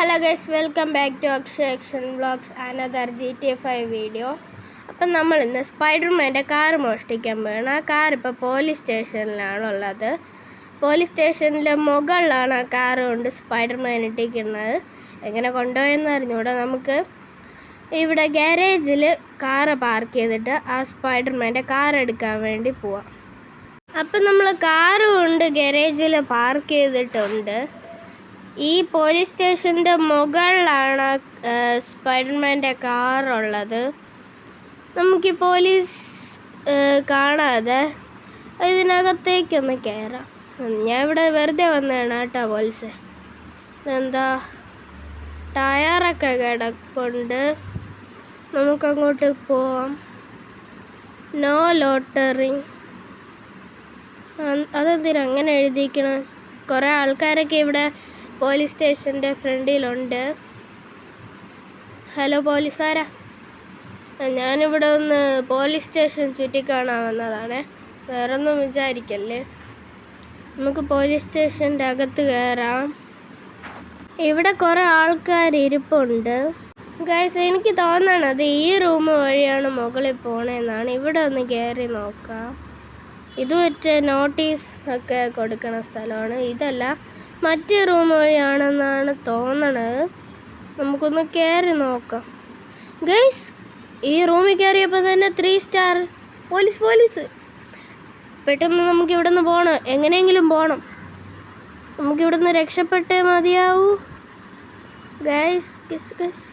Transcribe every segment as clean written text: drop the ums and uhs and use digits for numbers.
Hello guys, welcome back to Akshaya action vlogs another GTA 5 video. അപ്പം നമ്മൾ ഇന്ന് സ്പൈഡർമാൻ്റെ car മോഷ്ടിക്കാൻ പോവുകയാണ്. ആ കാർ ഇപ്പോൾ പോലീസ് സ്റ്റേഷനിലാണുള്ളത്. പോലീസ് സ്റ്റേഷനിലെ മുകളിലാണ് ആ കാർ കൊണ്ട് സ്പൈഡർമാൻ ഇട്ടിരിക്കുന്നത്. എങ്ങനെ കൊണ്ടുപോയെന്ന് അറിഞ്ഞൂടെ. നമുക്ക് ഇവിടെ ഗാരേജിൽ കാറ് പാർക്ക് ചെയ്തിട്ട് ആ സ്പൈഡർമാൻ്റെ കാർ എടുക്കാൻ വേണ്ടി പോവാം. അപ്പം നമ്മൾ കാറ് കൊണ്ട് ഗാരേജിൽ പാർക്ക് ചെയ്തിട്ടുണ്ട്. ഈ പോലീസ് സ്റ്റേഷൻ്റെ മുകളിലാണ് സ്പൈഡർമാൻ്റെ കാറുള്ളത്. നമുക്ക് പോലീസ് കാണാതെ ഇതിനകത്തേക്കൊന്ന് കയറാം. ഞാൻ ഇവിടെ വെറുതെ വന്നതാണ് കേട്ടോ പോലീസ്. എന്താ ടയറൊക്കെ കിടപ്പുണ്ട്, നമുക്കങ്ങോട്ട് പോവാം. നോ ലോട്ടറിങ്. അതെന്തിനാ അങ്ങനെ എഴുതിയിരിക്കണം? കുറേ ആൾക്കാരൊക്കെ ഇവിടെ പോലീസ് സ്റ്റേഷൻ്റെ ഫ്രണ്ടിലുണ്ട്. ഹലോ പോലീസുകാരാ, ഞാനിവിടെ ഒന്ന് പോലീസ് സ്റ്റേഷൻ ചുറ്റിക്കാണാൻ വന്നതാണ്. വേറൊന്നും വിചാരിക്കല്ലേ. നമുക്ക് പോലീസ് സ്റ്റേഷൻ്റെ അകത്ത് കയറാം. ഇവിടെ കുറേ ആൾക്കാർ ഇരിപ്പുണ്ട്. ഗൈസ്, എനിക്ക് തോന്നണത് ഈ റൂം വഴിയാണ് മുകളിൽ പോണേന്നാണ്. ഇവിടെ ഒന്ന് കയറി നോക്കാം. ഇത് മറ്റേ നോട്ടീസ് ഒക്കെ കൊടുക്കണ സ്ഥലമാണ്. ഇതല്ല, മറ്റേ റൂം വഴിയാണെന്നാണ് തോന്നണത്. നമുക്കൊന്ന് കയറി നോക്കാം. ഗൈസ്, ഈ റൂമിൽ കയറിയപ്പോൾ തന്നെ 3 സ്റ്റാർ. പോലീസ് പെട്ടെന്ന് നമുക്ക് ഇവിടെ നിന്ന് പോകണം. എങ്ങനെയെങ്കിലും പോകണം. നമുക്കിവിടെ നിന്ന് രക്ഷപ്പെട്ടേ മതിയാവൂ. ഗൈസ്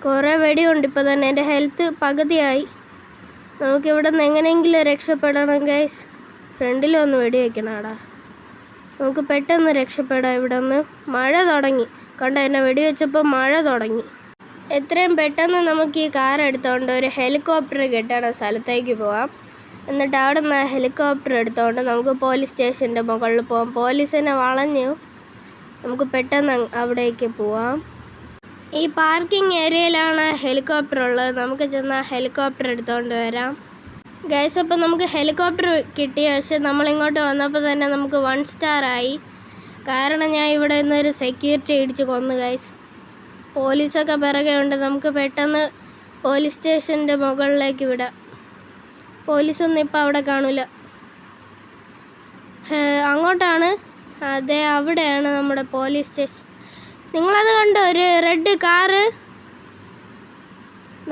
കുറേ വെടിയുണ്ട് ഇപ്പോൾ തന്നെ. എൻ്റെ ഹെൽത്ത് പകുതിയായി. നമുക്കിവിടെ നിന്ന് എങ്ങനെയെങ്കിലും രക്ഷപ്പെടണം. ഗൈസ്, ഫ്രണ്ടിലൊന്ന് വെടി വയ്ക്കണടാ. നമുക്ക് പെട്ടെന്ന് രക്ഷപ്പെടാം. ഇവിടെ നിന്ന് മഴ തുടങ്ങി. കണ്ട, എന്നെ വെടിവെച്ചപ്പോൾ മഴ തുടങ്ങി. എത്രയും പെട്ടെന്ന് നമുക്ക് ഈ കാർ എടുത്തുകൊണ്ട് ഒരു ഹെലികോപ്റ്റർ കിട്ടണ സ്ഥലത്തേക്ക് പോവാം. എന്നിട്ട് അവിടെ നിന്ന് ഹെലികോപ്റ്റർ എടുത്തുകൊണ്ട് നമുക്ക് പോലീസ് സ്റ്റേഷൻ്റെ മുകളിൽ പോവാം. പോലീസിനെ വളഞ്ഞു നമുക്ക് പെട്ടെന്ന് അവിടേക്ക് പോവാം. ഈ പാർക്കിംഗ് ഏരിയയിലാണ് ഹെലികോപ്റ്റർ ഉള്ളത്. നമുക്ക് ചെന്ന് ഹെലികോപ്റ്റർ എടുത്തുകൊണ്ട് വരാം. ഗൈസ്, അപ്പം നമുക്ക് ഹെലികോപ്റ്റർ കിട്ടി. പക്ഷെ നമ്മളിങ്ങോട്ട് വന്നപ്പോൾ തന്നെ നമുക്ക് 1 സ്റ്റാർ ആയി. കാരണം ഞാൻ ഇവിടെ നിന്നൊരു സെക്യൂരിറ്റി ഇടിച്ച് കൊന്നു. ഗൈസ്, പോലീസൊക്കെ പിറകെ ഉണ്ട്. നമുക്ക് പെട്ടെന്ന് പോലീസ് സ്റ്റേഷൻ്റെ മുകളിലേക്ക് വിടാം. പോലീസൊന്നും ഇപ്പം അവിടെ കാണില്ല. അങ്ങോട്ടാണ്. അതെ, അവിടെയാണ് നമ്മുടെ പോലീസ് സ്റ്റേഷൻ. നിങ്ങളത് കണ്ടോ? ഒരു റെഡ് കാറ്.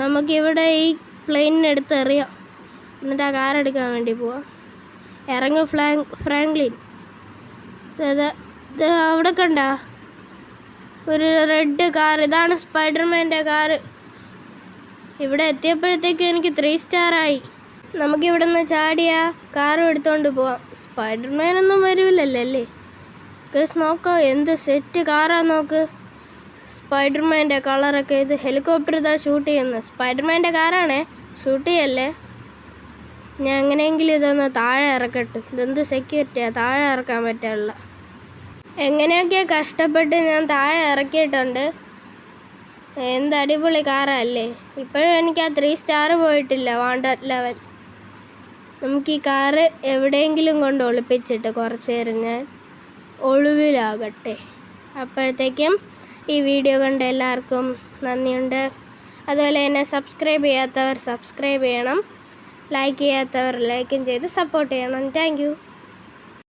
നമുക്കിവിടെ ഈ പ്ലെയിനിനെടുത്ത് എറിയാം. എന്നിട്ട് ആ കാർ എടുക്കാൻ വേണ്ടി പോവാം. ഇറങ്ങും ഫ്രാങ്ക്ലിൻ. അവിടെ കണ്ട ഒരു റെഡ് കാർ. ഇതാണ് സ്പൈഡർമാൻ്റെ കാറ്. ഇവിടെ എത്തിയപ്പോഴത്തേക്കും എനിക്ക് 3 സ്റ്റാർ ആയി. നമുക്കിവിടെ നിന്ന് ചാടിയ കാറും എടുത്തുകൊണ്ട് പോവാം. സ്പൈഡർമാനൊന്നും വരൂലല്ലേ. ഗൈസ്, നോക്കോ എന്ത് സെറ്റ് കാറാ നോക്ക്. സ്പൈഡർമാൻ്റെ കളറൊക്കെ. ഇത് ഹെലികോപ്റ്റർ ഇതാ ഷൂട്ട് ചെയ്യുന്നത്. സ്പൈഡർമാൻ്റെ കാറാണേ, ഷൂട്ട് ചെയ്യല്ലേ. ഞാൻ എങ്ങനെയെങ്കിലും ഇതൊന്ന് താഴെ ഇറക്കട്ടെ. ഇതെന്ത് സെക്യൂരിറ്റിയാണ്, താഴെ ഇറക്കാൻ പറ്റില്ല. എങ്ങനെയൊക്കെ കഷ്ടപ്പെട്ട് ഞാൻ താഴെ ഇറക്കിയിട്ടുണ്ട്. എന്ത് അടിപൊളി കാറല്ലേ. ഇപ്പോഴും എനിക്ക് ആ 3 സ്റ്റാർ പോയിട്ടില്ല, വാണ്ടഡ് ലെവൽ. നമുക്ക് ഈ കാറ് എവിടെയെങ്കിലും കൊണ്ട് ഒളിപ്പിച്ചിട്ട് കുറച്ച് നേരം ഞാൻ ഒളിവിലാകട്ടെ. അപ്പോഴത്തേക്കും ഈ വീഡിയോ കണ്ട എല്ലാവർക്കും നന്ദിയുണ്ട്. അതുപോലെ എന്നെ സബ്സ്ക്രൈബ് ചെയ്യാത്തവർ സബ്സ്ക്രൈബ് ചെയ്യണം. ലൈക്ക് ചെയ്യാത്തവർ ലൈക്കും ചെയ്ത് സപ്പോർട്ട് ചെയ്യണം. Thank you.